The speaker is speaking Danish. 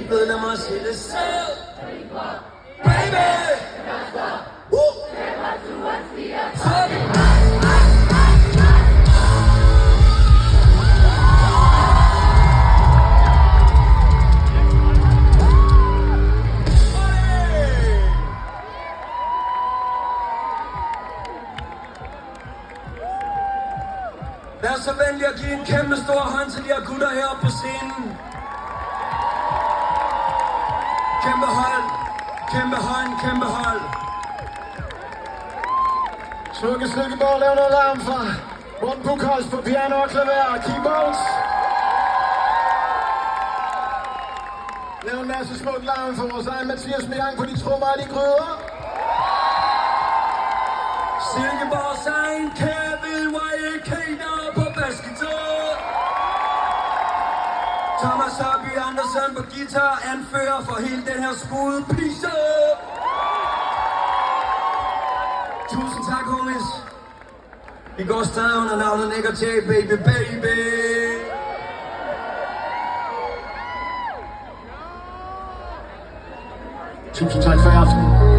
ved, lad mig sige det selv. Baby! Vær så venlig at give en kæmpe stor hånd til de her gutter heroppe på scenen. Kæmpe hold, kæmpe hånd, kæmpe hold. Silkeborg, lav noget larm fra Morten Buchholz på piano og klaver. Keyboards. Lav en masse smukt larm for vores egen Mathias Miang på de trommer og de gryder. Silkeborgs egen Kevin Wildcater på basketur. Thomas Harby Andersen på guitar, anfører for hele den her skude pisse. Tusind tak, homies. Vi går stadig under navnet Nick og Jay, baby, baby. Tusind tak for i aften.